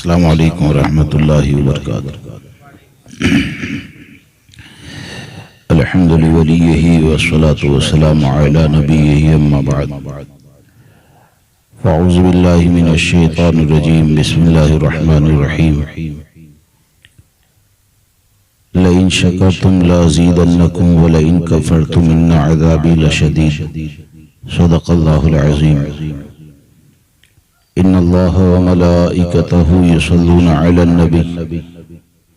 अस्सलामु अलैकुम रहमतुल्लाहि व बरकातुहू। अल्हम्दुलिल्लाहि वलिय्यिही वस्सलातु वस्सलामु अला नबिय्यिही अम्मा बाद। फ़अऊज़ु बिल्लाहि मिनश शैतानिर रजीम। बिस्मिल्लाहिर रहमानिर रहीम। लइन शकरतुम लअज़ीदन्नकुम व लइन कफ़रतुम इन्न अज़ाबी लशदीद। सदक़ल्लाहुल अज़ीम। इन्नल्लाह व मलाइकतहु युसल्लूना अलन नबी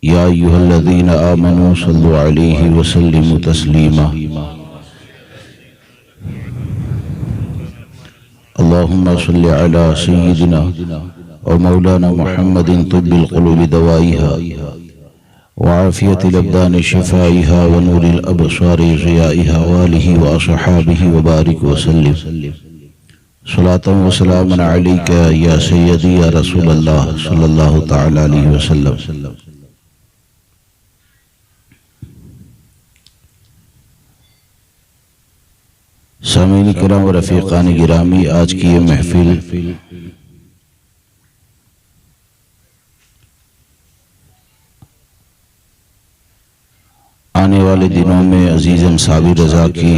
या अय्युहल्लज़ीना आमनू सल्लु अलैहि व सल्लिमू तस्लीमा। अल्लाहुम्मा सल्लि अला सय्यिदिना व मौलाना मुहम्मदिन तिब्बिल क़ुलूबि दवाइहा व आफ़ियतिल अब्दानि शिफ़ाइहा व नूरिल अबसारि ज़ियाइहा व आलिहि व अस्हाबिहि व बारिक व सल्लिम। सलातन व सलामन अलैका या सय्यदी या रसूलल्लाह सल्लल्लाहु तआला अलैहि वसल्लम। सामीन किराम व रफ़ीक़ान गिरामी, आज की ये महफिल आने वाले दिनों में अजीज़म साबिर रज़ा की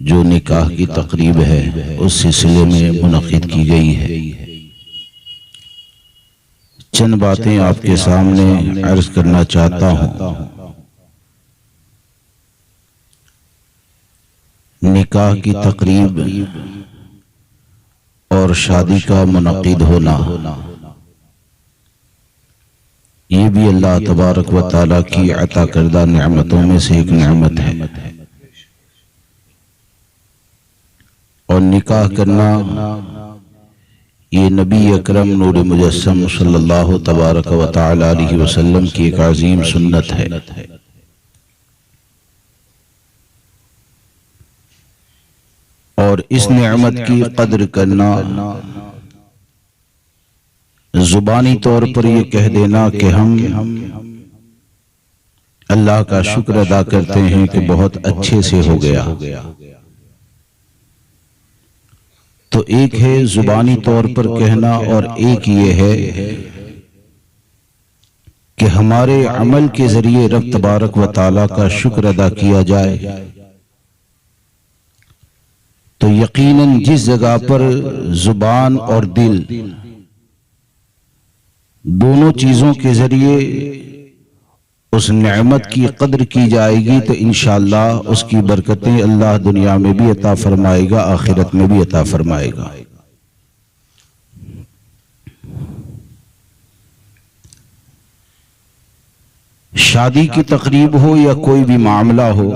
जो निकाह की तकरीब है उस सिलसिले में मुनक़िद की गई है। चंद बातें आपके सामने अर्ज़ करना चाहता हूँ। निकाह की तकरीब और शादी का मुनक़िद होना ये भी अल्लाह तबारक व तआला की अता करदा नेमतों में से एक नेमत है। और निकाह करना ये नबी अकरम नूर मुजस्सम सल्लल्लाहु तबारक व तआला अलैहि वसल्लम की एक अज़ीम सुन्नत है। और इस नेमत की कद्र करना, जुबानी तौर पर यह कह देना कि हम अल्लाह का शुक्र अदा करते हैं कि बहुत अच्छे से हो गया, तो एक है जुबानी तौर पर कहना और एक ये है कि हमारे अमल के जरिए रब तबारक व तआला का शुक्र अदा किया जाए। तो यकीनन जिस जगह पर जुबान और दिल दोनों चीजों के जरिए उस नेमत की कद्र की जाएगी तो इंशाअल्लाह उसकी बरकतें अल्लाह दुनिया में भी अता फरमाएगा, आखिरत में भी अता फरमाएगा। शादी की तकरीब हो या कोई भी मामला हो,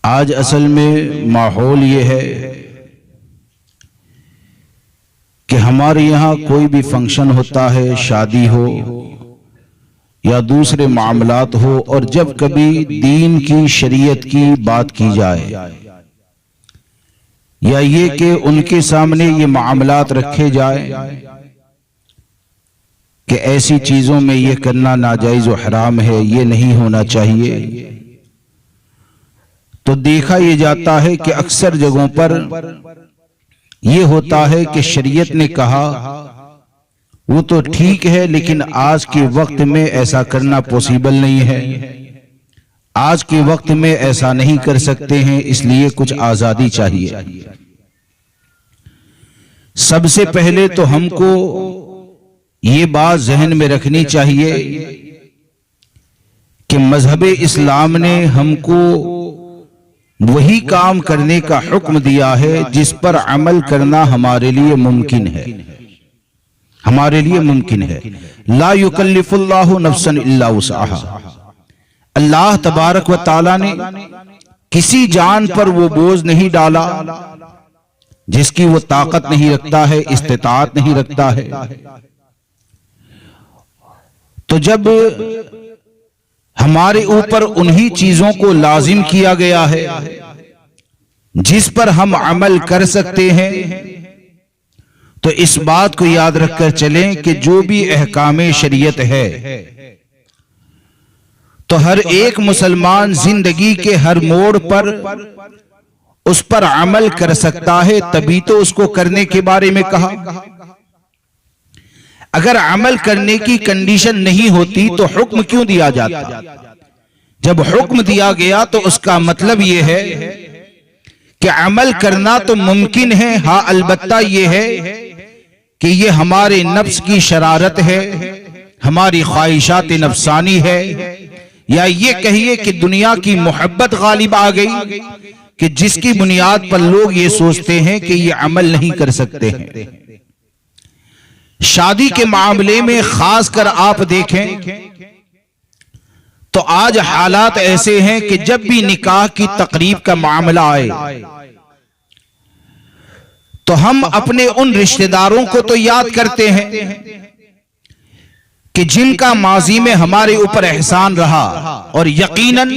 आज असल में माहौल ये है कि हमारे यहाँ कोई भी फंक्शन होता है, शादी हो या दूसरे मामलात हो, और जब कभी दीन की शरीयत की बात की जाए या ये कि उनके सामने ये मामलात रखे जाए कि ऐसी चीजों में ये करना नाजायज और हराम है, ये नहीं होना चाहिए, तो देखा यह जाता है कि अक्सर जगहों पर यह होता है कि शरीयत ने कहा वो तो ठीक है, लेकिन आज के वक्त में ऐसा करना पॉसिबल नहीं है, आज के वक्त में ऐसा नहीं कर सकते हैं, इसलिए कुछ आजादी चाहिए। सबसे पहले तो हमको ये बात जहन में रखनी चाहिए कि मजहब इस्लाम ने हमको वही काम करने का हुक्म दिया है जिस पर अमल करना हमारे लिए मुमकिन है, हमारे लिए मुमकिन है। ला युकल्लिफुल्लाहु नफ्सन इल्ला वुसअहा। अल्लाह तबारक व तआला ने किसी जान पर वो बोझ नहीं डाला जिसकी वो ताकत नहीं रखता है, इस्तिताअत नहीं रखता है। तो जब हमारे ऊपर उन्हीं चीजों को लाजिम किया गया है जिस पर हम अमल कर सकते हैं, तो इस बात को याद रखकर चलें कि जो भी अहकामे शरीयत है तो हर एक मुसलमान जिंदगी के हर मोड़ पर उस पर अमल कर सकता है, तभी तो उसको करने के बारे में कहा। अगर अमल करने की कंडीशन नहीं होती तो हुक्म क्यों दिया जाता? जब हुक्म दिया गया तो उसका मतलब यह है कि अमल करना तो मुमकिन है। हाँ, अलबत्ता यह है कि यह हमारे नफ्स की शरारत है, हमारी ख्वाहिशात नफसानी है, या ये कहिए कि दुनिया की मोहब्बत गालिब आ गई कि जिसकी बुनियाद पर लोग ये सोचते हैं कि ये अमल नहीं कर सकते हैं। शादी के मामले में खासकर आप देखें तो आज हालात ऐसे हैं कि जब भी निकाह की तकरीब का मामला आए तो हम अपने उन रिश्तेदारों को तो याद करते हैं कि जिनका माजी में हमारे ऊपर एहसान रहा, और यकीनन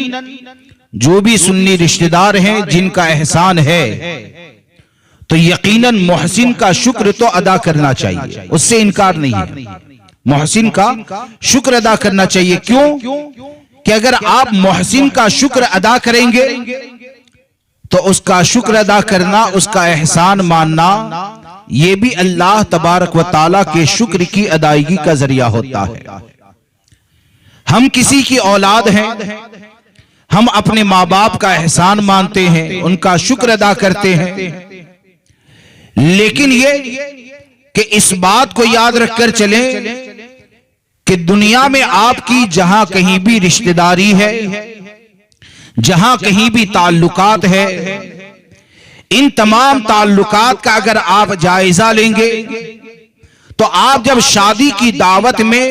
जो भी सुन्नी रिश्तेदार हैं जिनका एहसान है तो यकीनन मोहसिन का शुक्र तो अदा करना चाहिए, उससे इनकार नहीं है। मोहसिन का शुक्र अदा करना चाहिए। क्यों? कि अगर आप मोहसिन का शुक्र अदा करेंगे तो उसका शुक्र अदा करना, उसका एहसान मानना, यह भी अल्लाह तबारक व ताला के शुक्र की अदायगी का जरिया होता है। हम किसी की औलाद हैं, हम अपने माँ बाप का एहसान मानते हैं, उनका शुक्र अदा करते हैं, लेकिन ये कि इस बात को याद रखकर चलें कि दुनिया में आपकी जहां कहीं भी रिश्तेदारी है, जहां कहीं भी ताल्लुकात है, इन तमाम ताल्लुकात का अगर आप जायजा लेंगे तो आप जब शादी की दावत में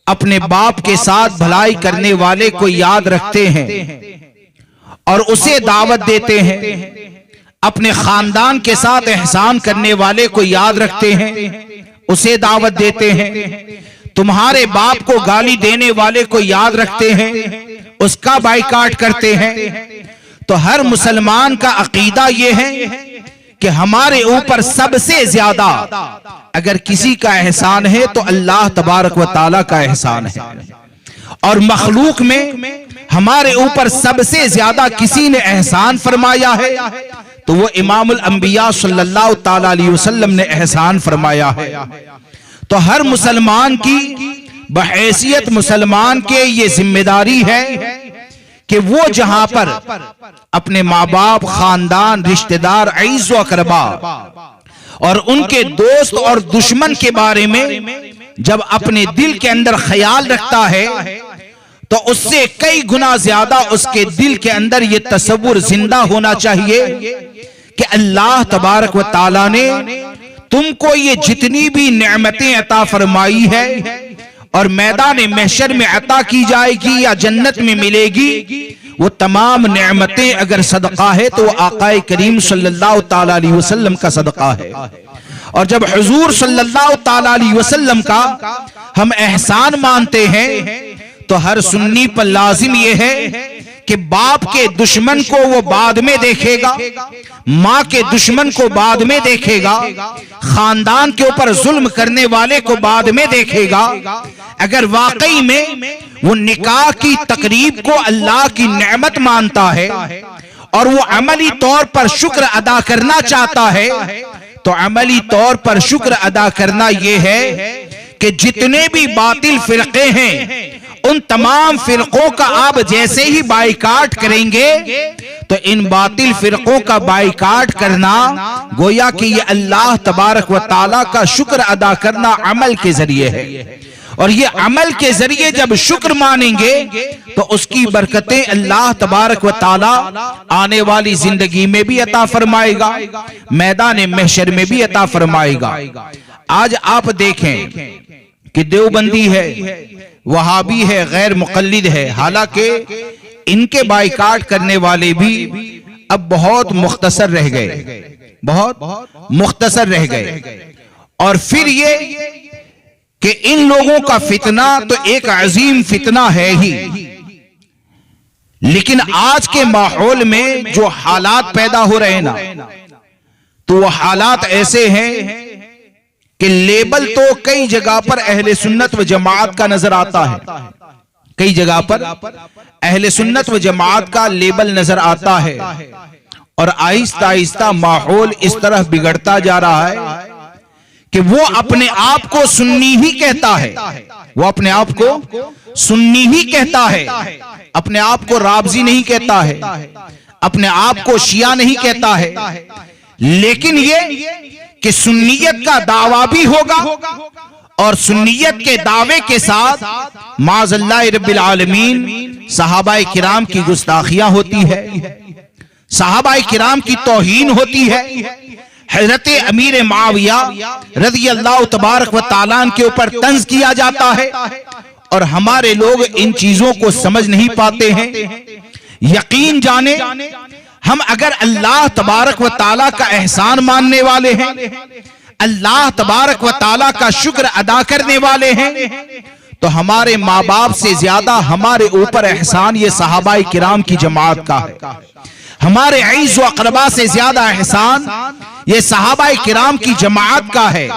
अपने बाप के साथ भलाई करने वाले को याद रखते हैं और उसे दावत देते हैं, अपने खानदान के साथ एहसान करने वाले को याद रखते हैं, उसे दावत देते हैं, तुम्हारे बाप को गाली देने वाले को याद रखते हैं, उसका बाइकाट करते हैं, तो हर मुसलमान का अकीदा यह है कि हमारे ऊपर सबसे ज्यादा अगर किसी का एहसान है तो अल्लाह तबारक व ताला का एहसान है, और मखलूक में हमारे ऊपर सबसे ज्यादा किसी ने एहसान फरमाया है तो वो इमामुल अंबिया सल्लल्लाहु ताला अलैहि वसल्लम ने एहसान फरमाया है। तो हर मुसलमान की बहैसियत मुसलमान के ये जिम्मेदारी है कि वो जहां पर अपने माँ बाप, खानदान, रिश्तेदार, अईज़ व अक़रबा और उनके दोस्त और दुश्मन के बारे में जब अपने दिल के अंदर ख्याल रखता है तो उससे कई गुना ज्यादा उसके दिल के अंदर ये तसव्वुर जिंदा होना चाहिए कि अल्लाह तबारक व ताला ने तुमको ये जितनी भी नेमतें अता फरमाई है और मैदान महशर में अता की जाएगी या जन्नत में मिलेगी, वो तमाम नेमतें अगर सदका है तो वो आकाए करीम सल्लल्लाहु ताला अलैहि वसल्लम का सदका है। और जब हुजूर सल्लल्लाहु ताला अलैहि वसल्लम का हम एहसान मानते हैं तो हर सुन्नी पर लाजिम यह है कि बाप के दुश्मन को वो बाद में देखेगा, माँ के दुश्मन को बाद में देखेगा, खानदान के ऊपर जुल्म करने वाले को बाद में देखेगा। अगर वाकई में वो निकाह की तकरीब को अल्लाह की नेमत मानता है और वो अमली तौर पर शुक्र अदा करना चाहता है तो अमली तौर पर शुक्र अदा करना यह है कि जितने भी बातिल फिरके हैं उन तमाम फिरकों का आप जैसे ही बाइकाट करेंगे तो इन बातिल फिरकों का बाइकाट करना गोया कि ये अल्लाह तबारक व ताला का शुक्र अदा करना अमल के जरिए है। और ये अमल के जरिए जब शुक्र मानेंगे तो उसकी बरकतें अल्लाह तबारक व ताला आने वाली जिंदगी में भी अता फरमाएगा, मैदान महशर में भी अता फरमाएगा। आज आप देखें कि देवबंदी है, वहाबी है, गैर मुक़ल्लिद है, हालांकि इनके बाइकाट करने वाले भी अब बहुत मुख्तसर रह गए, बहुत मुख्तसर रह गए। और फिर ये कि इन लोगों का फितना तो एक अजीम फितना है ही, लेकिन आज के माहौल में जो हालात पैदा हो रहे हैं ना, तो वो हालात ऐसे हैं कि लेबल तो कई जगह पर अहले सुन्नत व जमात का नजर आता है, कई जगह पर अहले सुन्नत व जमात का लेबल नजर आता है, और आहिस्ता आहिस्ता माहौल इस तरह बिगड़ता जा रहा है कि वो अपने आप को सुन्नी ही कहता है, वो अपने आप को सुन्नी ही कहता है, अपने आप को राबजी नहीं कहता है, अपने आप को शिया नहीं कहता है। लेकिन ये कि सुन्नियत का दावा भी होगा और सुन्नियत के दावे के साथ माज़अल्लाह रब्बिल आलमीन सहाबाए किराम की गुस्ताखियां होती है, सहाबाए किराम की तौहीन होती है, हजरत अमीर मुआविया रज़ी अल्लाह तबारक व तआला के ऊपर तंज किया जाता है और हमारे लोग इन चीजों को समझ नहीं पाते हैं। यकीन जाने हम अगर अल्लाह तबारक व तआला का एहसान मानने वाले हैं, अल्लाह तबारक व तआला का शुक्र अदा करने वाले हैं, तो हमारे माँ बाप से ज्यादा हमारे ऊपर एहसान ये सहाबाए किराम की जमात का है। हमारे अईज़ व अक़रबा से ज्यादा एहसान ये सहाबाए किराम की जमात का है।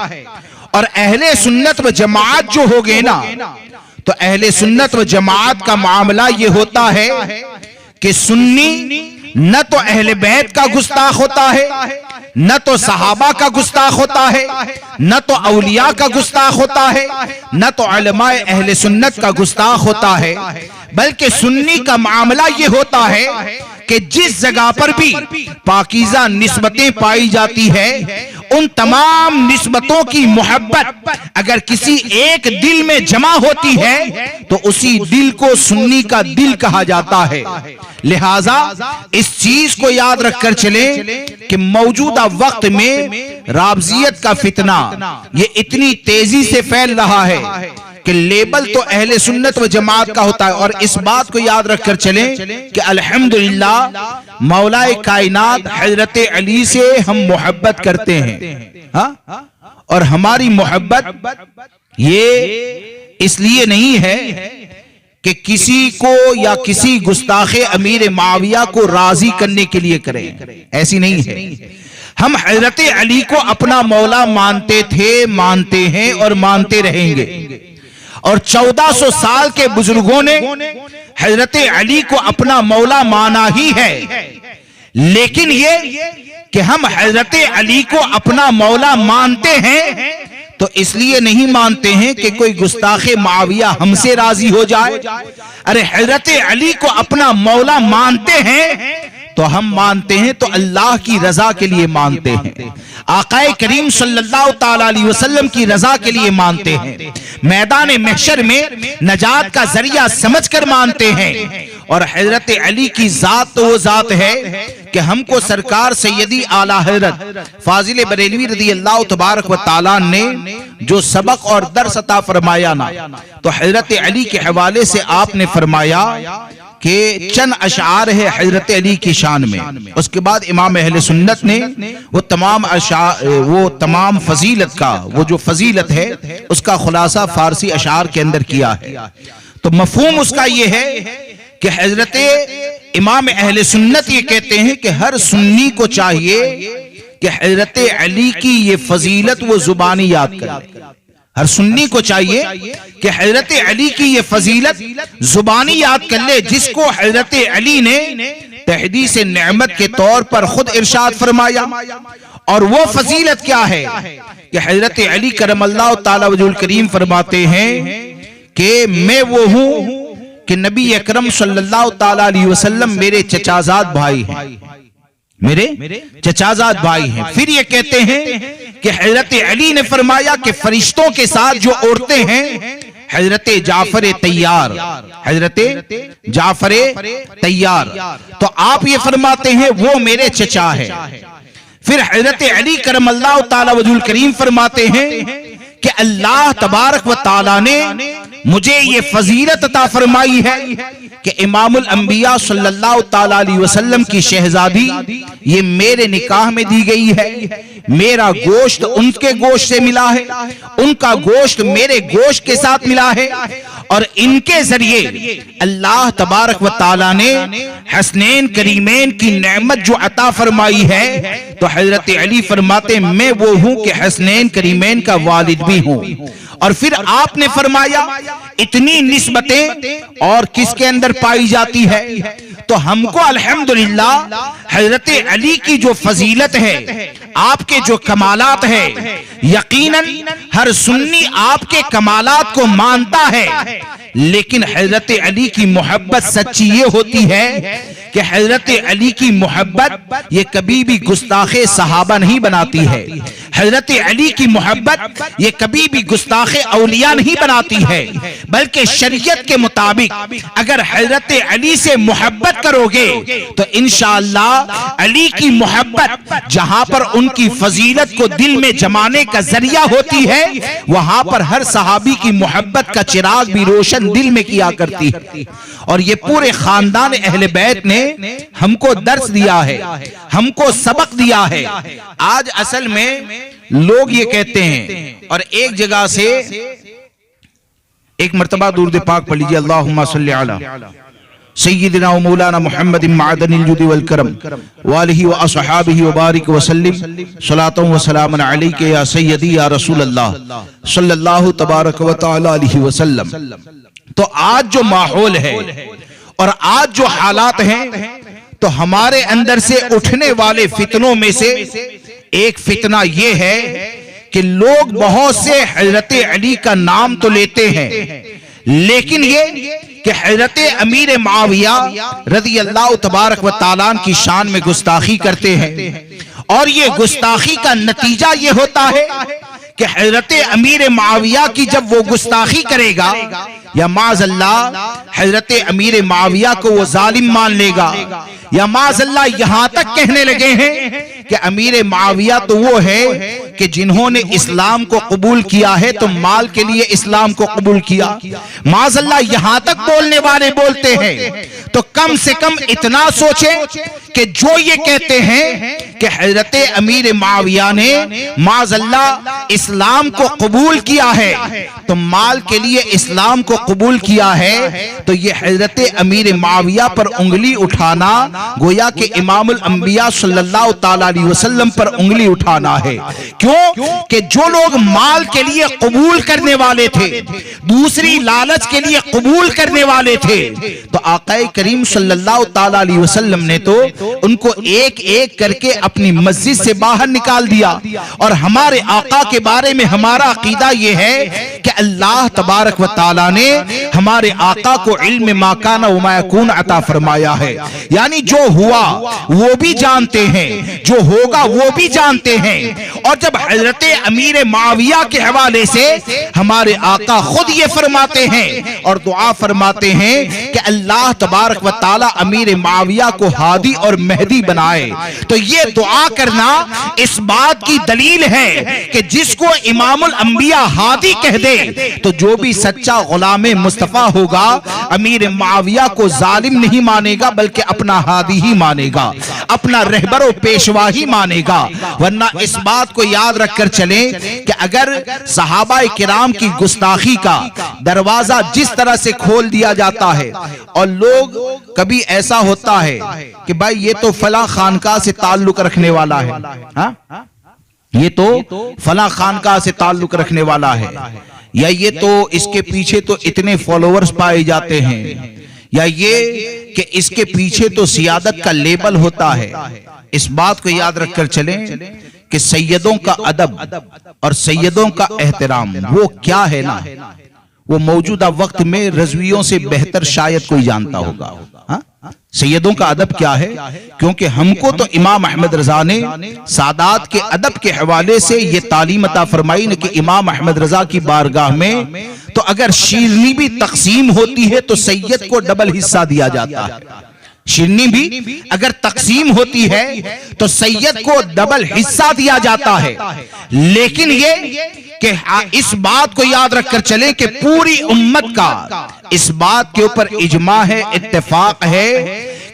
और अहले सुन्नत व जमात जो हो गए ना, तो अहले सुन्नत व जमात का मामला ये होता है कि सुन्नी न तो अहले बैत का गुस्ताख होता है, न तो सहाबा का गुस्ताख होता है, न तो औलिया का गुस्ताख होता है, न तो उलमाए अहले सुन्नत का गुस्ताख होता है, बल्कि सुन्नी का मामला ये होता है कि जिस जगह पर भी पाकीज़ा निस्बतें पाई जाती है, उन तमाम निस्बतों की मोहब्बत अगर किसी एक दिल में जमा होती है तो उसी दिल को सुन्नी का दिल कहा जाता है। लिहाजा इस चीज को याद रखकर चले कि मौजूदा वक्त में राबजियत का फितना ये इतनी तेजी से फैल रहा है कि लेबल तो अहले सुन्नत व जमात का होता है। और इस बात को याद रखकर चले कि अल्हम्दुलिल्लाह मौलाए कायनात हजरत अली से हम मोहब्बत करते हैं, हाँ? और हमारी मोहब्बत ये इसलिए नहीं है कि किसी को या किसी गुस्ताखे अमीर मुआविया को राजी करने के लिए करें, ऐसी नहीं है। हम हजरत अली को अपना मौला मानते थे, मानते हैं और मानते रहेंगे। और 1400 साल के बुजुर्गों ने हजरत अली को अपना मौला माना ही है। लेकिन ये कि हम हजरत अली को अपना मौला मानते हैं तो इसलिए नहीं मानते हैं कि कोई गुस्ताखे मुआविया हमसे राजी हो जाए। अरे हजरत अली को अपना मौला मानते हैं तो हम मानते हैं तो अल्लाह की रजा के लिए मानते हैं, आकाए करीम सल्लल्लाहु ताला अलैहि वसल्लम की रजा के लिए मानते हैं, मैदान महशर में नजात का जरिया समझकर मानते हैं। और हजरत अली की जात तो वो जात है कि हमको सरकार सैयदी आला हजरत फाजिल बरेलवी रज़ी अल्लाह तबारक व तआला ने जो सबक और दर्स अता फरमाया ना, तो हजरत अली के हवाले से आपने फरमाया कि चंद अशार है हजरत अली की शान में। उसके बाद इमाम अहले सुन्नत ने वो तमाम फजीलत का वो जो फजीलत है उसका खुलासा फारसी अशार के अंदर किया है। तो मफहूम उसका ये है कि हजरत इमाम अहले सुन्नत ये कहते हैं कि हर सुन्नी को चाहिए कि हजरत अली की ये फजीलत वो जुबानी याद करे। हर सुन्नी को चाहिए कि हजरत अली की ये फजीलत जुबानी याद कर ले, जिसको हजरत अली ने तहदीस नेमत के तौर पर खुद इरशाद फरमाया। और वो फजीलत क्या है कि हजरत अली करमल्लाहु ताला वजहुल करीम फरमाते हैं कि मैं वो हूं कि नबी अकरम सल्लल्लाहु ताला अलैहि वसल्लम मेरे चचाजाद भाई हैं, मेरे चचाजाद भाई हैं। फिर ये कहते हैं कि हजरत अली ने फरमाया कि फरिश्तों के साथ जो औरतें हैं हजरत जाफर तैयार, हजरत जाफर तैयार, तो आप ये फरमाते हैं वो मेरे चचा है। फिर हजरत अली करमल्लाहु ताला वजहुल करीम फरमाते हैं कि अल्लाह तबारक व ताला ने मुझे ये फजीलत अता फरमाई है कि इमामुल अंबिया सल्लल्लाहु ताला अलैहि वसल्लम की शहजादी ये मेरे निकाह में दी गई है। मेरा गोश्त उनके गोश्त से मिला है, उनका गोश्त मेरे गोश्त के साथ मिला है, और इनके जरिए अल्लाह तबारक व ताला ने हसनैन करीमैन की नेमत जो अता फरमाई है, तो हजरत अली फरमाते मैं वो हूं कि हसनैन करीमैन का वालिद भी हूं। और फिर आपने फरमाया इतनी निस्बतें और किसके अंदर पाई जाती है, तो हमको अल्हम्दुलिल्लाह हजरत अली की जो फजीलत है, आपके जो कमालात है, यकीनन हर सुन्नी आपके कमालात को मानता है, लेकिन हजरत अली की मोहब्बत सच्ची ये होती है कि हजरत अली की मोहब्बत ये कभी भी गुस्ताखे सहाबा नहीं बनाती है। हजरत अली की मोहब्बत ये कभी भी गुस्ताखे औलिया नहीं बनाती है, बल्कि शरीयत के मुताबिक अगर हजरत अली से मोहब्बत करोगे तो इंशाअल्लाह अली की मोहब्बत जहां पर उनकी फजीलत को दिल में जमाने का जरिया होती है, वहां पर हर सहाबी की मोहब्बत का चिराग भी रोशन दिल में किया करती है। और ये पूरे खानदान अहले बैत ने हमको दर्स दिया है, हमको सबक दिया है। आज असल में लोग ये कहते हैं, और एक जगह से एक मर्तबा दुरूद पाक पढ़ लीजिए, अल्लाहुम्मा सल्ली अला सय्यिदिना व मौलाना मुहम्मद मादनिल जुद वल करम व आलिहि व अस्हाबिहि व बारिक व सल्लिम सलातन व सलामन अलैका या सय्यदी या रसूल अल्लाह सल्लल्लाहु तबारक व तआला अलैहि वसल्लम। तो आज जो माहौल है और आज जो हालात हैं, तो हमारे अंदर से उठने वाले फितनों में से एक फितना यह है कि लोग बहुत से हजरत अली का नाम तो लेते हैं, लेकिन ये कि हजरत अमीर मुआविया रज़ी अल्लाह तबारक व तआला की शान में गुस्ताखी करते हैं। और ये गुस्ताखी का नतीजा ये होता है कि हजरत अमीर मुआविया की जब वो गुस्ताखी करेगा, या माज़अल्लाह हजरत अमीर मुआविया को वो जालिम मान लेगा, या माज़अल्लाह यहां तक कहने लगे हैं कि अमीर मुआविया तो वो है कि जिन्होंने इस्लाम को कबूल किया है तो माल के लिए इस्लाम को कबूल किया। माज़अल्लाह यहां तक बोलने वाले बोलते हैं, तो कम से कम इतना सोचें कि जो ये कहते हैं कि हजरत अमीर मुआविया ने माज़अल्लाह इस्लाम को कबूल किया है, तो माल के लिए इस्लाम को कबूल किया है, तो ये हजरत अमीर मुआविया पर उंगली उठाना गोया कि इमामुल अंबिया सल्लल्लाहु तआला अलैहि वसल्लम पर उंगली उठाना है। क्यों कि जो लोग माल के लिए कबूल करने वाले थे, दूसरी लालच के लिए कबूल करने वाले थे, तो आकाए करीम सल्लल्लाहु तआला अलैहि वसल्लम ने तो उनको एक एक करके अपनी मस्जिद से बाहर निकाल दिया। और हमारे आका के बारे में हमारा अकीदा यह है कि अल्लाह तबारक व तआला ने हमारे आका को इल्म मा काना व मा यकून अता फरमाया है, यानी जो हुआ वो भी जानते हैं, जो होगा वो भी जानते हैं। और जब हजरत अमीर मुआविया के हवाले से हमारे आका खुद ये फरमाते हैं और दुआ फरमाते हैं कि अल्लाह तबारक व तआला अमीर मुआविया को हादी और मेहदी बनाए, तो ये दुआ करना इस बात की दलील है कि जिसको इमामुल अंबिया हादी कह दे, तो जो भी सच्चा गुलामे मुस्तफा होगा अमीर मुआविया को जालिम नहीं मानेगा, बल्कि अपना हादी ही मानेगा, अपना रहबरो पेशवा ही मानेगा। वरना इस बात को याद रखकर चले कि अगर सहाबाए किराम की गुस्ताखी का दरवाजा जिस तरह से खोल दिया जाता है, और लोग कभी ऐसा होता है कि भाई ये तो फला खानका से ताल्लुक रखने वाला है, हाँ? ये तो फला खानका से ताल्लुक रखने वाला है, या ये तो इसके पीछे तो इतने फॉलोअर्स पाए जाते हैं, या ये कि इसके पीछे तो सियादत का लेबल होता है। इस बात को याद रखकर चलें कि सैयदों का अदब और सैयदों का एहतराम वो क्या है ना, वो मौजूदा वक्त में रज़वियों से बेहतर शायद कोई जानता होगा। हाँ? सैयदों का अदब क्या है, क्योंकि हमको तो इमाम अहमद रजा ने सादात के अदब के हवाले से ये तालीम अता फरमाई न कि इमाम अहमद रजा की बारगाह में तो अगर शीरनी भी तकसीम होती है तो सैयद को डबल हिस्सा दिया जाता है। शिरनी भी अगर तकसीम होती है तो सैयद को डबल हिस्सा दिया जाता है। लेकिन ये कि इस बात को याद रखकर चले कि पूरी उम्मत का इस बात के ऊपर इजमा है, इत्तेफाक है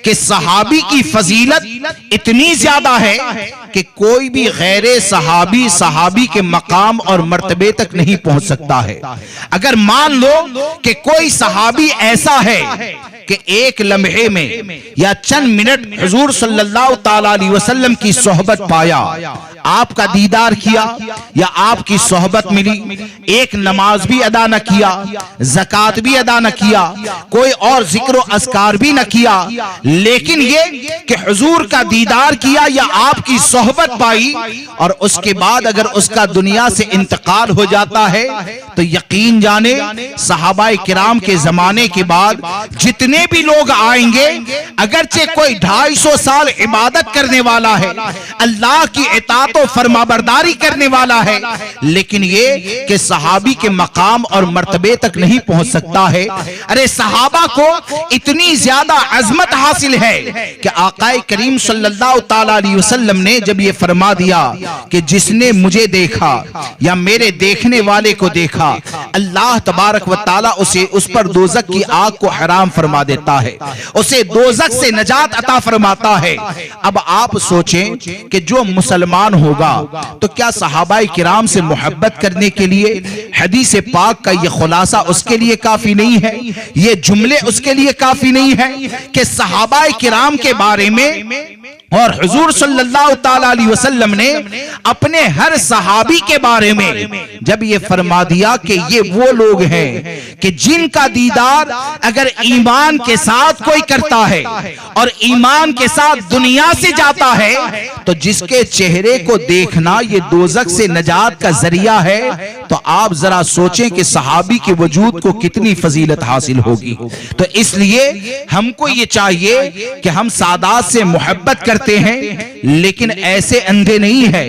कि सहाबी की फजीलत इतनी ज्यादा है कि कोई भी गैरे सहाबी सहाबी के मकाम और मर्तबे तक नहीं पहुंच सकता है। अगर मान लो कि कोई सहाबी ऐसा है कि एक लम्हे में या चंद मिनट हुजूर सल्लल्लाहु ताला अलैहि वसल्लम की सोहबत पाया, आपका दीदार किया या आपकी सोहबत मिली, एक नमाज भी अदा न किया, ज़कात भी अदा न किया, कोई और जिक्र अस्कार भी न किया, लेकिन ये कि हुजूर का दीदार किया या आपकी सोहबत पाई और उसके बाद अगर उसका दुनिया से इंतकाल हो जाता है तो यकीन जाने सहाबाए किराम के जमाने के बाद जितने भी लोग आएंगे, अगरचे कोई 250 साल इबादत करने वाला है, अल्लाह की इताअत और फरमाबरदारी करने वाला है, लेकिन ये कि सहाबी के मकाम और मर्तबे तक नहीं पहुंच सकता है। अरे सहाबा को इतनी ज्यादा अजमत हासिल है कि आकाए करीम सल्लल्लाहु ताला अलैहि वसल्लम ने जब ये फरमा दिया कि जिसने मुझे देखा या मेरे देखने वाले को देखा, अल्लाह तबारक व ताला उसे उस पर दोज़ख की आग को हराम फरमा देता है, उसे दोज़ख से नजात अता फरमाता है। अब आप सोचें कि जो मुसलमान होगा तो क्या सहाबाए किराम से मोहब्बत करने के लिए हदीस पाक का ये खुलासा उसके लिए काफी नहीं है, ये जुमले उसके लिए काफी नहीं है कि सहाबाए किराम के बारे में और हुजूर सल्लल्लाहु ताला अलैहि वसल्लम ने अपने हर सहाबी के बारे में जब ये फरमा दिया कि ये वो लोग हैं कि जिनका दीदार अगर ईमान के साथ कोई करता है और ईमान के साथ दुनिया से जाता है तो जिसके चेहरे को देखना ये दोज़ख से नजात का जरिया है, तो आप जरा सोचें कि सहाबी के वजूद को कितनी फजीलत हासिल होगी। तो इसलिए हमको ये चाहिए कि हम सादात से मोहब्बत करते हैं, लेकिन ऐसे अंधे नहीं है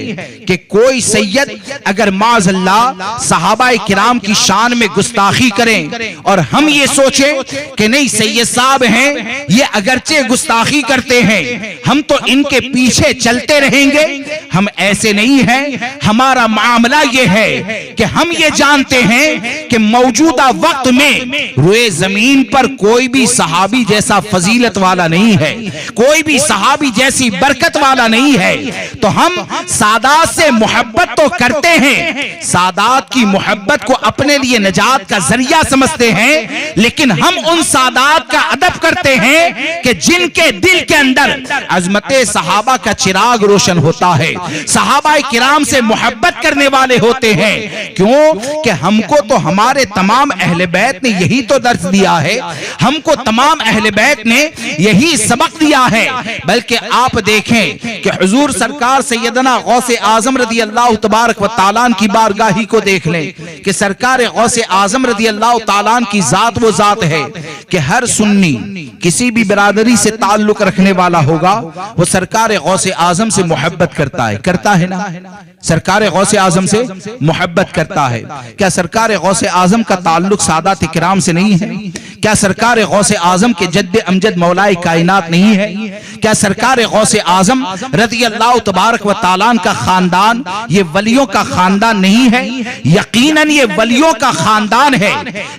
कि कोई सैयद अगर माज़अल्लाह सहाबाए किराम की शान में गुस्ताखी करें और हम ये सोचें कि नहीं सैयद साहब हैं, ये अगरचे गुस्ताखी करते हैं, हम तो इनके पीछे चलते रहेंगे। हम ऐसे नहीं हैं। हमारा मामला ये है कि हम ये जानते हैं कि मौजूदा वक्त में रुए जमीन पर कोई भी सहाबी जैसा फजीलत वाला नहीं है, कोई भी सहाबी जैसी बरकत वाला नहीं है। तो हम सादात से मोहब्बत तो करते हैं, सादात की मोहब्बत को अपने लिए निजात का जरिया समझते हैं, लेकिन हम उन सादात का अदब करते हैं कि जिनके दिल के अंदर अजमते सहाबा का चिराग रोशन होता है, सहाबाए किराम से मोहब्बत करने वाले होते हैं। क्यों कि हमको तो हमारे तमाम अहले बैत ने यही तो दर्स दिया है, हमको तमाम अहले बैत ने यही सबक दिया है। बल्कि आप देखें कि हुजूर सरकार सैयदना गौसे आजम रदी अल्लाह तबारक व ताला की बारगाही को देख लें कि सरकार गौसे आजम रदी अल्लाह ताला की जात वो जात है कि हर सुन्नी किसी भी बिरादरी से ताल्लुक रखने वाला होगा वो सरकार गौसे आजम से मोहब्बत करता है ना, सरकार गौसे आजम से मोहब्बत करता है। क्या सरकार गौसे आजम का ताल्लुक सादात इकराम से नहीं है? क्या सरकार गौसे आजम के जद्द अमजद मौलाए कायनात नहीं है? क्या सरकार गौसे आजम रज़ी अल्लाह तबारक व ताला का खानदान ये वलियों का खानदान नहीं है? यकीनन ये वलियों का खानदान है,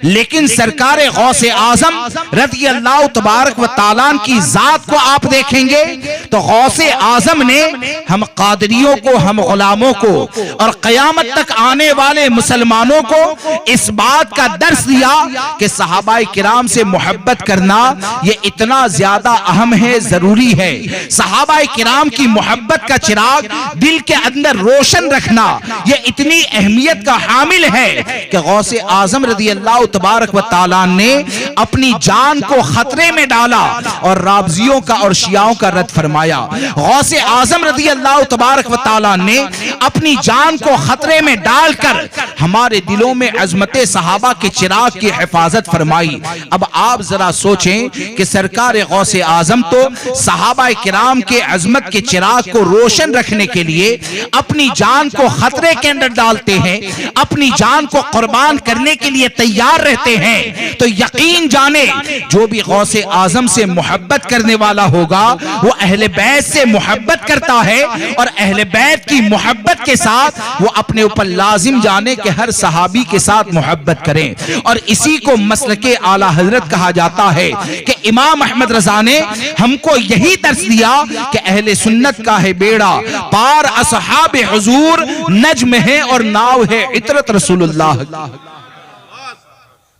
लेकिन सरकार गौसे आजम रज़ी अल्लाह तबारक व ताला की जात को आप देखेंगे तो गौसे आजम ने हम कादरियों को, हम गुलामों को और कयामत तक आने वाले मुसलमानों को इस बात का दर्स दिया कि सहाबाए किराम से मोहब्बत करना ये इतना ज्यादा अहम है, जरूरी है। सहाबाए किराम की मोहब्बत का चिराग दिल के अंदर रोशन रखना ये इतनी अहमियत का हामिल है कि गौसे आजम रज़ी अल्लाह तबारक व ताला ने अपनी जान को खतरे में डाला और राबजियों का और शियाओं का रद्द फरमाया। गौसे आजम रज़ी अल्लाह तबारक व ताला ने अपनी जान को खतरे में डालकर हमारे दिलों में अजमते सहाबा के चिराग की हिफाजत फरमाई। अब आप जरा सोचें कि सरकार गौसे आजम तो सहाबा किराम के अजमत के चिराग को रोशन रखने के लिए अपनी जान को खतरे के अंदर डालते हैं, अपनी जान को कुर्बान करने के लिए तैयार रहते हैं। तो यकीन जाने जो भी गौसे आजम से मोहब्बत करने वाला होगा वो अहले बैत से मोहब्बत करता है और अहले बैत की मोहब्बत के साथ वो अपने ऊपर लाजिम जाने के हर सहाबी के साथ मोहब्बत करें। और इसी को मसलके आला आला हजरत कहा जाता है कि इमाम अहमद रजा ने हमको यही दर्स दिया कि अहले सुन्नत का है बेड़ा पार, असहाबे हुजूर नज्म है और नाव है इतरत रसूलुल्लाह।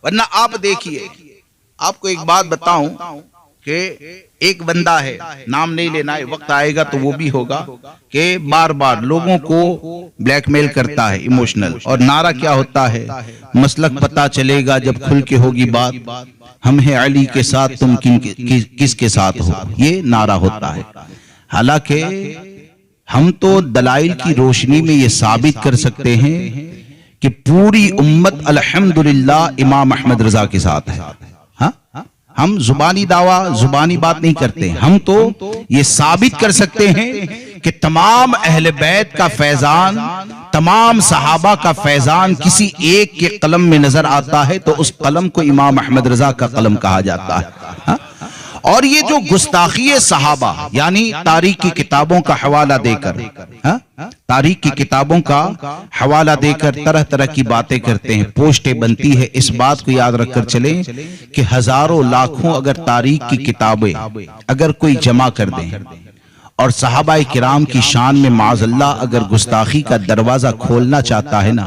वरना आप देखिए, आपको एक बात बताऊं कि एक बंदा है, नाम नहीं लेना है, वक्त आएगा तो वो भी होगा, कि बार बार लोगों को ब्लैकमेल करता है इमोशनल, और नारा क्या होता है, मसलक पता चलेगा जब खुल के होगी बात, हम हैं अली के साथ तुम किसके साथ हो, ये नारा होता है। हालांकि हम तो दलाइल की रोशनी में ये साबित कर सकते हैं कि पूरी उम्मत अल्हम्दुलिल्लाह इमाम अहमद रजा के साथ है। हाँ, हम जुबानी दावा, जुबानी बात नहीं करते, हम तो ये साबित कर सकते हैं कि तमाम अहले बैत का फैजान, तमाम सहाबा का फैजान किसी एक के कलम में नजर आता है तो उस कलम को इमाम अहमद रजा का कलम कहा जाता है। हाँ? और ये जो गुस्ताखी सहाबा, यानी तारीख की किताबों का हवाला देकर, तारीख की किताबों का हवाला देकर तरह तरह की बातें करते हैं, पोस्टें बनती है। इस बात को याद रखकर चलें कि हजारों लाखों अगर तारीख की किताबें अगर कोई जमा कर दें और सहाबाए किराम की शान में माज़अल्लाह अगर गुस्ताखी का दरवाजा खोलना चाहता है ना,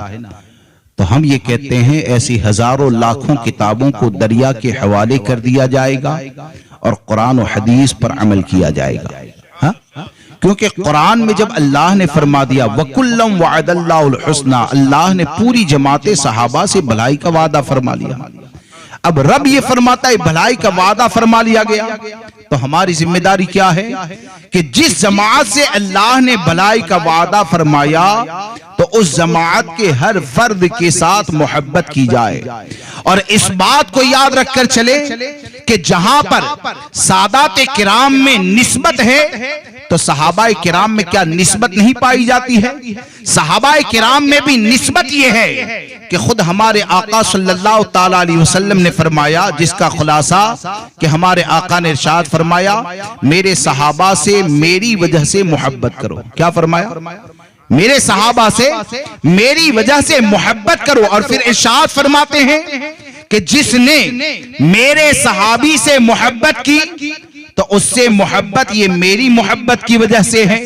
तो हम ये कहते हैं ऐसी हजारों लाखों किताबों को दरिया के हवाले कर दिया जाएगा और कुरान और हदीस पर अमल किया जाएगा। हाँ? क्योंकि कुरान में जब अल्लाह ने फरमा दिया वकुल्लम वअदल्लाहुल हुस्ना, अल्लाह ने पूरी जमाते सहाबा से भलाई का वादा फरमा लिया। अब रब ये फरमाता है भलाई का वादा फरमा लिया गया, तो हमारी जिम्मेदारी क्या है कि जिस जमात से अल्लाह ने भलाई का वादा फरमाया तो उस जमात के हर फर्द के साथ मोहब्बत की जाए। और इस बात को याद रखकर चले कि जहां पर सादात किराम में निस्बत है तो सहाबाए किराम में क्या निस्बत नहीं पाई जाती है? सहाबाए किराम में भी निस्बत यह है कि खुद हमारे आका सल्लल्लाहु ताला अलैहि वसल्लम ने फरमाया, जिसका खुलासा कि हमारे आका ने इरशाद फरमाया मेरे सहाबा से मेरी वजह से मोहब्बत करो। क्या फरमाया? मेरे सहाबा से मेरी वजह से मोहब्बत करो। और फिर इरशाद फरमाते हैं कि जिसने मेरे सहाबी से मोहब्बत की तो उससे मोहब्बत ये मेरी मोहब्बत की वजह से है,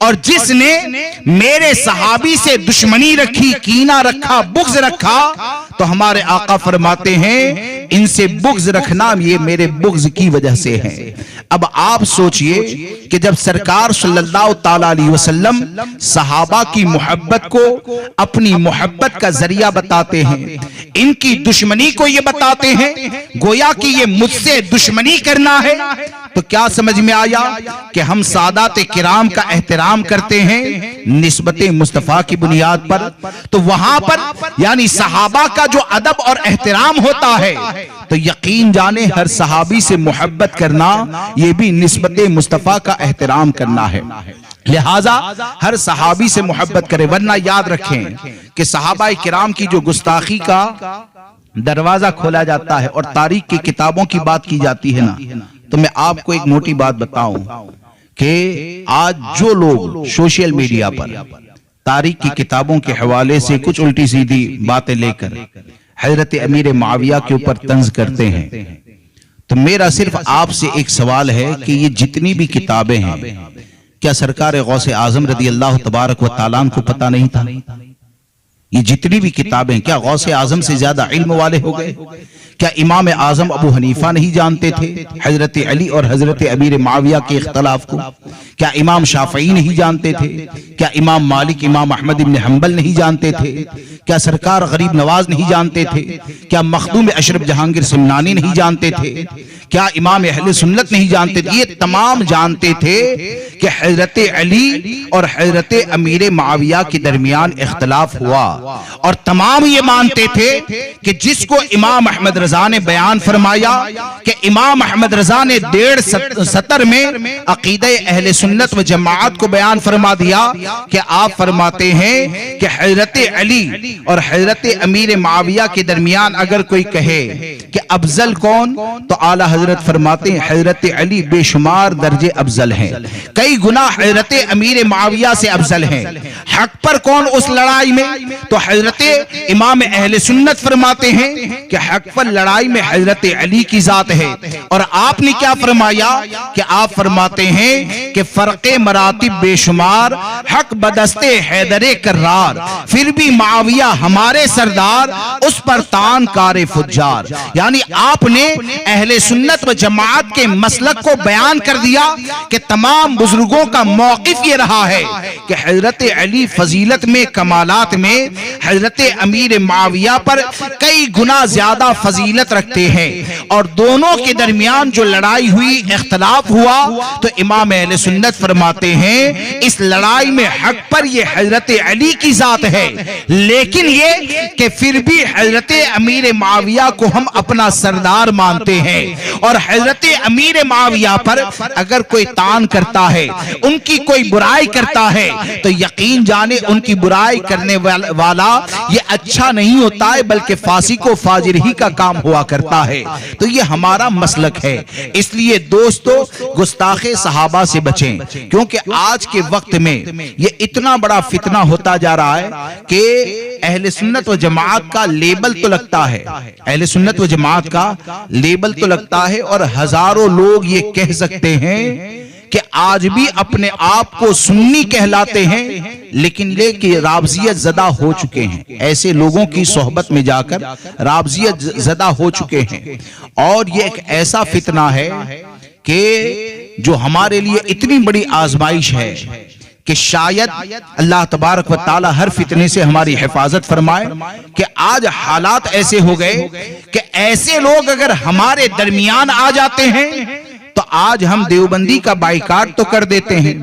और जिसने मेरे सहाबी से दुश्मनी रखी, कीना रखा, बुग़्ज़ रखा, तो हमारे आका फरमाते हैं इनसे बुग़्ज़ रखना ये मेरे बुग़्ज़ की वजह से है। अब आप सोचिए कि जब सरकार सल्लल्लाहु ताला अलैहि वसल्लम सहाबा की मोहब्बत को अपनी मोहब्बत का जरिया बताते हैं, इनकी दुश्मनी को ये बताते हैं, गोया कि ये मुझसे दुश्मनी करना है, तो क्या समझ में आया कि हम सादात किराम का एहतराम करते हैं निस्बते मुस्तफा की बुनियाद पर। तो वहां पर यानी सहाबा का जो अदब और एहतराम होता है तो यकीन जाने हर सहाबी से मोहब्बत करना ये भी निस्बते मुस्तफा का एहतराम करना है। लिहाजा हर सहाबी से मोहब्बत करें, वरना याद रखें कि सहाबाए किराम की जो गुस्ताखी का दरवाजा खोला जाता है और तारीख की किताबों की बात की जाती है ना, तो मैं आपको एक मोटी बात बताऊं कि आज जो लोग सोशल मीडिया पर तारीख की किताबों के हवाले से कुछ उल्टी सीधी बातें लेकर हजरत अमीर मुआविया के ऊपर तंज करते हैं, तो मेरा सिर्फ आपसे एक सवाल है कि ये जितनी भी किताबें हैं क्या सरकार गौसे आजम रदी अल्लाह तबारक व तआला को पता नहीं था? ये जितनी भी किताबें क्या गौसे आजम से ज्यादा इल्म वाले हो गए? क्या इमाम आजम अबू हनीफा नहीं जानते थे हजरत अली और हजरत अमीर मुआविया के इख्तलाफ को? क्या इमाम शाफई नहीं जानते थे? क्या इमाम मालिक, इमाम अहमद इब्न हंबल नहीं जानते थे? क्या सरकार गरीब नवाज नहीं जानते थे? क्या मखदूम अशरफ जहांगीर सिमनानी नहीं जानते थे? क्या इमाम अहले सुन्नत नहीं जानते थे? ये तमाम जानते थे कि हजरत अली और हजरत अमीर मुआविया के दरमियान इख्तलाफ हुआ, और तमाम ये मानते थे कि जिसको इमाम अहमद रजा ने बयान फरमाया कि इमाम अहमद रजा ने 1.5 सतर में अकीदे अहले सुन्नत व जमाअत को बयान फरमा दिया कि आप फरमाते हैं कि हजरत अली और हजरत अमीर मुआविया के दरमियान अगर कोई कहे कि अफजल कौन, तो आला हजरत फरमाते हैं हजरत अली बेशुमार दर्जे अफजल हैं, कई गुना हजरत अमीर मुआविया से अफजल हैं। हक पर कौन उस लड़ाई में? तो हजरत इमाम अहले सुन्नत फरमाते हैं कि हक पर लड़ाई में हजरत अली की जात है। और आपने क्या फरमाया कि आप फरमाते हैं कि फर्के मरातिब बेशुमार, हक बदस्ते हैदरे कर्रार, फिर भी मुआविया हमारे सरदार, उस पर तान कारे फुज्जार। यानी आपने अहले सुन्नत व जमात के मसलक को बयान कर दिया कि तमाम बुजुर्गों का मौकिफ ये रहा है कि हजरत अली फजीलत में, कमालात में हजरत अमीर मुआविया पर कई गुना ज्यादा फजीलत रखते हैं। और दोनों के दरमियान जो लड़ाई हुई, इख्तलाफ हुआ, तो इमाम अहले सुन्नत फरमाते हैं इस लड़ाई में हक पर ये हजरत अली की जात है, लेकिन ये कि फिर भी हजरत अमीर मुआविया को हम अपना सरदार मानते हैं। और हजरत अमीर मुआविया पर अगर कोई तान करता है, उनकी कोई बुराई करता है, तो यकीन जाने उनकी बुराई करने वाला ये अच्छा नहीं होता है, बल्कि फासिक व फाजिर ही का काम हुआ करता है। तो ये हमारा मसलक है। इसलिए दोस्तों, गुस्ताखे सहाबा से बचें, क्योंकि आज के वक्त में ये इतना बड़ा फितना होता जा रहा है कि अहले सुन्नत व जमात का लेबल तो लगता है, अहले सुन्नत व जमात का लेबल तो लगता है, और हजारों लोग ये कह सकते हैं कि आज भी अपने आप को सुन्नी कहलाते हैं, लेकिन लेकिन राबजियत ज़दा हो चुके हैं। ऐसे लोगों की सोहबत में जाकर राबजियत ज़दा हो चुके हैं। और ये एक ऐसा फितना है कि जो हमारे लिए इतनी बड़ी आजमाइश है कि शायद अल्लाह तबारक व ताला हर फितने से हमारी हिफाजत फरमाए कि आज हालात ऐसे हो गए कि ऐसे लोग अगर हमारे दरमियान आ जाते हैं तो आज हम देवबंदी का बाइकाट तो कर देते हैं,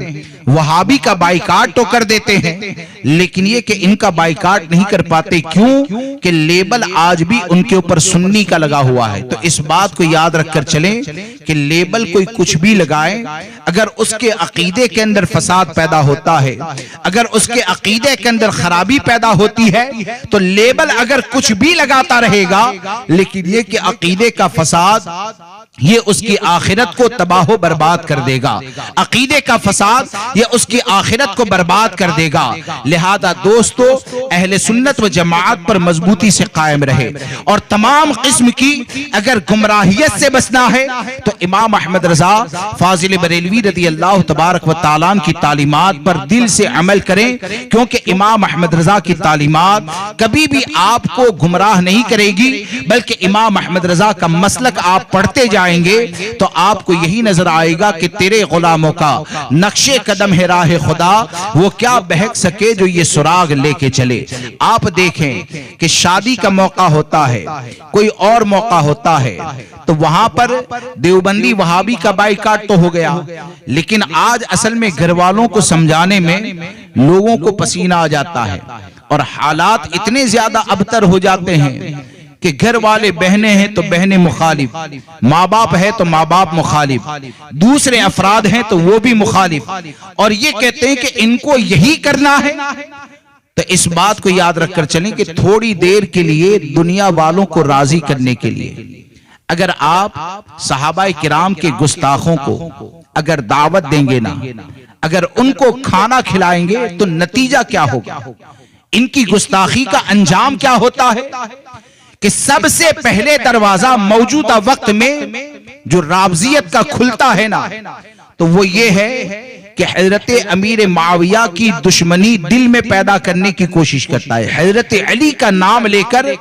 वहाबी का बाइकाट तो कर देते हैं, लेकिन ये कि इनका बाइकाट नहीं कर पाते। क्यों? कि लेबल आज भी उनके ऊपर सुन्नी का लगा हुआ है। तो इस बात को याद रखकर चलें कि लेबल कोई कुछ भी लगाए, अगर उसके अकीदे के अंदर फसाद पैदा होता है, अगर उसके अकीदे के अंदर खराबी पैदा होती है, तो लेबल अगर कुछ भी लगाता रहेगा, लेकिन ये कि अकीदे का फसाद ये उसकी आखिरत को तबाह बर्बाद कर देगा। अकीदे का फसाद ये उसकी आखिरत को बर्बाद कर देगा। लिहाजा दोस्तों, अहले सुन्नत व जमात पर मजबूती से कायम रहे, और तमाम किस्म की अगर गुमराहियत से बचना है तो इमाम अहमद रजा फाजिल बरेलवी रज़ी अल्लाह तबारक व तआला की तालीमात पर दिल से अमल करें, क्योंकि इमाम अहमद रजा की तालीमात कभी भी आपको गुमराह नहीं करेगी, बल्कि इमाम अहमद रजा का मसलक आप पढ़ते जाएंगे तो आपको यही नजर आएगा कि तेरे गुलामों का नक्शे कदम है राह खुदा, वो क्या बहक सके जो ये सुराग लेके चले। आप देखें कि शादी का मौका होता है, कोई और मौका होता है, तो वहां पर देवबंदी वहाबी का बाइकाट तो हो गया, लेकिन आज असल में घर वालों को समझाने में लोगों को पसीना आ जाता है, और हालात इतने ज्यादा अबतर हो जाते हैं कि घर वाले बहनें हैं तो बहनें मुखालिफ, माँ बाप है तो माँ बाप मुखालिफ, दूसरे अफराद हैं तो वो भी मुखालिफ, और ये कहते हैं कि इनको यही करना है। तो इस बात को याद रखकर चलें कि थोड़ी देर के लिए दुनिया वालों को राजी करने के लिए अगर आप सहाबाए किराम के गुस्ताखों को अगर दावत देंगे ना, अगर उनको खाना खिलाएंगे, तो नतीजा क्या होगा? इनकी गुस्ताखी का अंजाम क्या होता है कि सबसे पहले दरवाजा मौजूदा वक्त में जो राबजियत का खुलता है ना, तो वो ये है कि हजरत अमीर मुआविया की दुश्मनी दिल में पैदा करने की कोशिश करता है। हजरत अली का नाम लेकर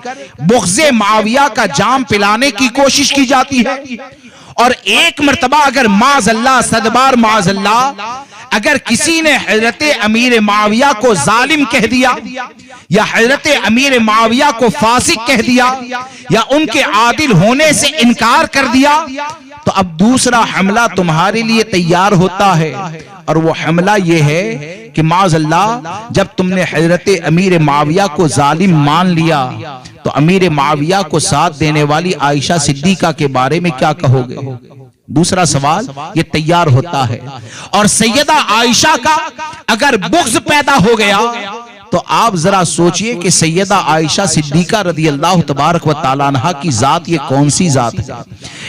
बुग़्ज़े मुआविया का जाम पिलाने की कोशिश की जाती है। और एक मर्तबा अगर माज़अल्लाह, सदबार माज़अल्लाह, अगर किसी ने हजरत अमीर मुआविया को जालिम कह दिया, या हजरत अमीर मुआविया को फासिक कह दिया, या उनके आदिल होने से इनकार कर दिया, तो अब दूसरा हमला तुम्हारे लिए तैयार होता है। और वो हमला ये है कि माज़अल्लाह, जब तुमने हजरत अमीर मुआविया को जालिम मान लिया, तो अमीर मुआविया को साथ देने वाली आयशा सिद्दीका के बारे में क्या कहोगे? दूसरा सवाल ये तैयार होता है। और सैयदा आयशा का अगर बुग़्ज़ पैदा हो गया तो आप जरा सोचिए कि सैयदा आयशा सिद्दीका रदी अल्लाह तबारक व तआला अन्हा की जात ये कौन सी जात है,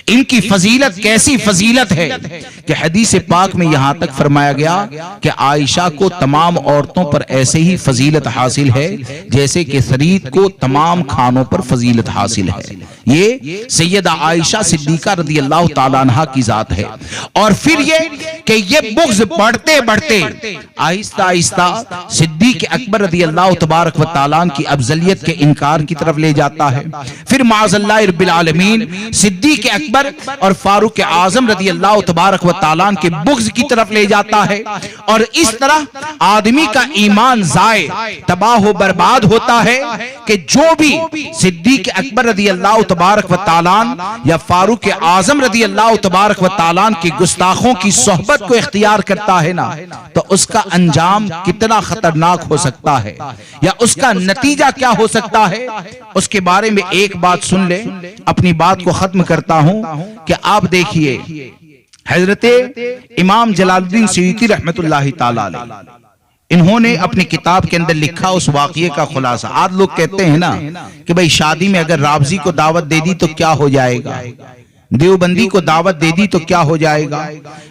इनकी फजीलत कैसी फजीलत है कि हदीस पाक में यहां तक फरमाया गया कि आयशा को तमाम औरतों पर ऐसे ही फजीलत हासिल है जैसे कि शरीयत को तमाम खानों पर फजीलत हासिल है। ये सैयदा आयशा सिद्दीका रदी अल्लाह तआला अन्हा की जात है। और फिर ये कि ये बुग़्ज़ बढ़ते बढ़ते आहिस्ता आहिस्ता सिद्दीक अकबर रदी अल्लाह तबारक व तआला की अफजलियत के इनकार की तरफ ले जाता है। फिर माअज़ल्लाह रब्बिल आलमीन सिद्दीक अकबर और फारूक आजम रदी अल्लाह तबारक व तआला के बुग़्ज़ की तरफ ले जाता है। और इस तरह आदमी का ईमान जाए तबाह बर्बाद होता है कि जो भी सिद्दीक अकबर रदी अल्लाह तबारक व तआला या फारूक आजम रदी अल्लाह तबारक व तआला की गुस्ताखों की सोहबत को इख्तियार करता है ना, तो उसका अंजाम कितना खतरनाक हो सकता है या उसका नतीजा क्या हो सकता है, उसके बारे में एक बात सुन ले। अपनी बात को खत्म करता हूं कि आप देखिए हजरत इमाम जलालुद्दीन सुयूती रहमतुल्लाहि ताला अलैह, इन्होंने अपनी किताब के अंदर लिखा उस वाक़ये का खुलासा। आज लोग कहते हैं ना कि भाई शादी में अगर रावजी को दावत दे दी तो क्या हो जाएगा, देवबंदी को दावत दे दी तो क्या हो जाएगा,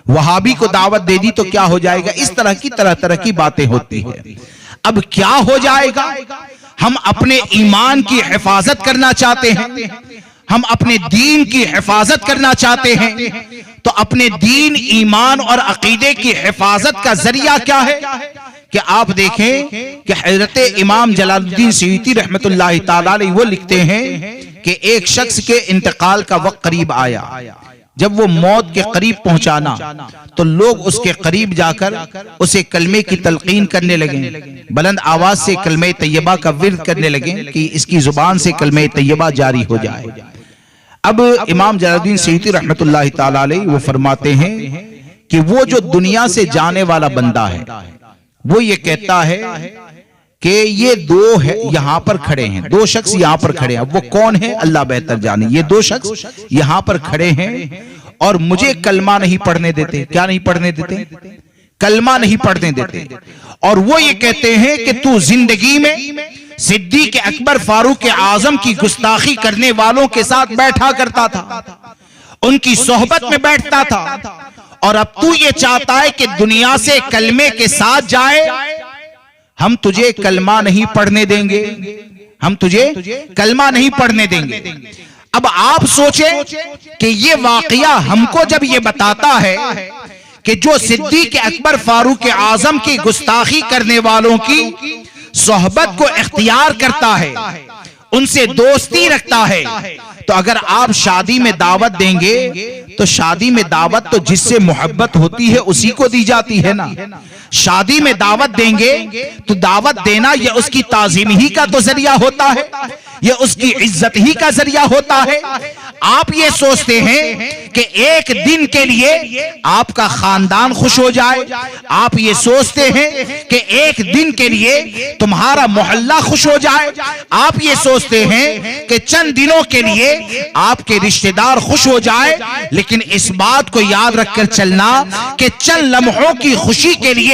वहाबी को दावत दे दी तो क्या हो जाएगा, इस तरह की तरह तरह की बातें होती है। अब क्या हो जाएगा, हम अपने ईमान की हिफाजत करना चाहते हैं, हम अपने दीन की हिफाजत करना चाहते हैं, तो अपने दीन ईमान और अकीदे की हिफाजत का जरिया क्या है कि आप देखें कि हजरत इमाम जलालुद्दीन सुयूती रहमतुल्लाहि ताला अलैह वो लिखते हैं कि एक शख्स के इंतकाल का वक्त करीब आया। जब वो मौत के करीब पहुंचाना तो लोग उसके करीब जाकर उसे कलमे की तलकीन करने लगे, बुलंद आवाज से कलमे तैयबा का विर्द करने लगे कि इसकी जुबान से कलमे तैयबा जारी हो जाए। अब इमाम जलालुद्दीन सुयूती रहमतुल्लाहि ताला अलैह वो फरमाते हैं कि वो जो दुनिया से जाने वाला बंदा है वो ये कहता है कि ये दो है यहां पर खड़े हैं, दो शख्स यहां पर खड़े हैं, वो कौन है अल्लाह बेहतर जाने, ये दो शख्स यहां पर खड़े हैं और मुझे कलमा नहीं पढ़ने देते। क्या नहीं पढ़ने देते? कलमा नहीं पढ़ने देते। और वो ये कहते हैं कि तू जिंदगी में सिद्दीक अकबर फारूक आजम की गुस्ताखी करने वालों के साथ बैठा करता था, उनकी सोहबत में बैठता था, और अब तू ये चाहता है कि दुनिया से कलमे के साथ जाए। हम तुझे कलमा नहीं पढ़ने देंगे, हम तुझे कलमा नहीं पढ़ने देंगे। अब आप सोचें कि ये वाकया हमको जब ये बताता है कि जो सिद्दीक अकबर फारूक आजम की गुस्ताखी करने वालों की सोहबत को इख्तियार करता है, उनसे दोस्ती रखता है, तो अगर आप शादी में दावत देंगे तो शादी में दावत तो जिससे मोहब्बत होती है उसी को दी जाती है ना। शादी में दावत देंगे तो दावत देना यह उसकी ताजीम ही का तो जरिया होता है, यह उसकी इज्जत ही का जरिया होता है। आप ये सोचते हैं कि एक दिन के लिए आपका खानदान खुश हो जाए, आप ये सोचते हैं कि एक दिन के लिए तुम्हारा मोहल्ला खुश हो जाए, आप ये सोचते हैं कि चंद दिनों के लिए आपके रिश्तेदार खुश हो जाए, लेकिन इस बात को याद रखकर चलना कि चंद लम्हों की खुशी के लिए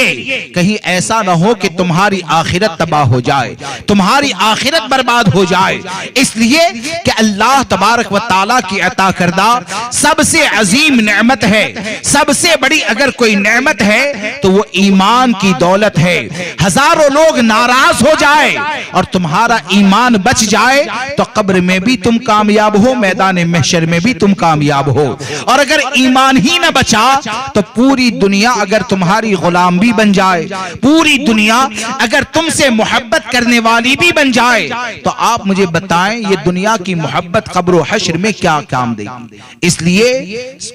कहीं ऐसा ना हो कि तुम्हारी आखिरत तबाह हो जाए, तुम्हारी आखिरत बर्बाद हो जाए। इसलिए कि अल्लाह तबारक व ताला की अता करदा सबसे अजीम नेमत है, सबसे बड़ी अगर कोई नेमत है तो वो ईमान की दौलत है। हजारों लोग नाराज हो जाए और तुम्हारा ईमान बच जाए तो कब्र में भी तुम कामयाब हो, मैदान महशर में भी तुम कामयाब हो। और अगर ईमान ही न बचा तो पूरी दुनिया अगर तुम्हारी गुलाम भी बन जाए, पूरी दुनिया अगर तुमसे मोहब्बत करने वाली भी बन जाए, तो आप मुझे बताएं ये दुनिया की मोहब्बत कब्र व हश्र में क्या काम देगी। इसलिए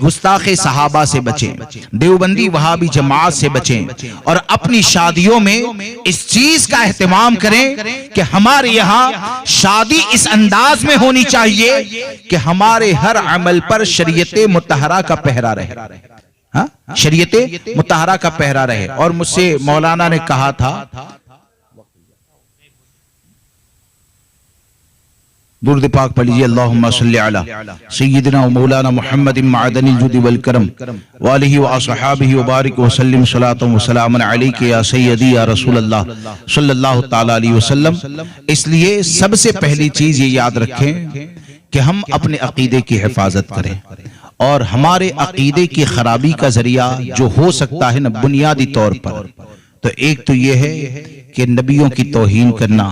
गुस्ताखे सहाबा से बचें, देवबंदी वहाबी जमात से बचें, और अपनी शादियों में इस चीज का एहतमाम करें कि हमारे यहाँ शादी इस अंदाज में होनी चाहिए कि हमारे हर अमल पर शरीयत मुतहरा का पहरा रहे, हाँ, शरीयत मुतहरा का पहरा रहे। और मुझसे मौलाना ने कहा था दुरूद पाक पढ़ लीजिए, अल्लाहुम्मा सल्ली अला सय्यिदिना व मौलाना मुहम्मद मअदनिल जुदी वल करम व आलिहि व असहाबिहि व बारिक व सल्लिम सलातन व सलामन अलैका या सय्यदी या रसूल अल्लाह सल्लल्लाहु तआला अलैहि वसल्लम। इसलिए सबसे पहली चीज ये याद रखें कि हम अपने अकीदे की हिफाजत करें, और हमारे अकीदे की खराबी का जरिया जो हो सकता है ना बुनियादी तौर पर, तो एक तो ये है कि नबियों की तौहीन करना,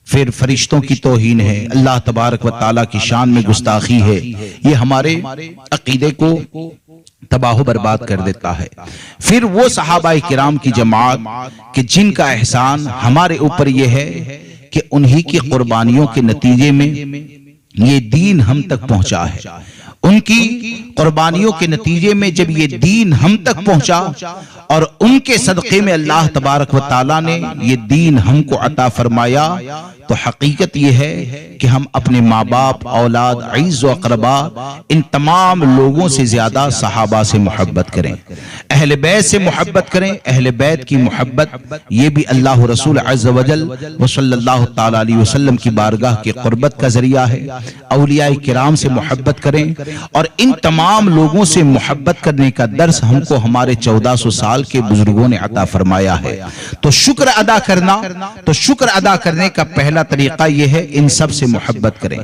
फिर फरिश्तों की तौहीन है, अल्लाह तबारक व ताला की शान में गुस्ताखी है। ये हमारे अकीदे को तबाह बर्बाद कर देता है। फिर वो सहाबाए किराम की जमात कि जिनका एहसान हमारे ऊपर ये है कि उन्हीं की कुर्बानियों के नतीजे में ये दीन हम तक पहुंचा है। उनकी कुर्बानियों के नतीजे में जब ये दीन हम तक पहुंचा और उनके सदक़े में अल्लाह तबारक व ताला ने ये दीन हमको अता फरमाया, तो हकीकत ये है कि हम अपने माँ बाप, औलाद, अईज़ व अक़रबा, इन तमाम लोगों से ज्यादा सहाबा से मोहब्बत करें, अहले बैत से मोहब्बत करें। अहले बैत की मोहब्बत ये भी अल्लाह रसूल अज़्ज़ व जल व सल्लल्लाहु तआला अलैहि वसल्लम की बारगाह के क़ुर्बत का जरिया है। औलियाए किराम से मोहब्बत करें, और इन तमाम लोगों से मोहब्बत करने का दर्स हमको हमारे 1400 साल के बुजुर्गों ने अता फरमाया है। तो शुक्र अदा करना, तो शुक्र अदा करने का पहला तरीका यह है, इन सब से मोहब्बत करें।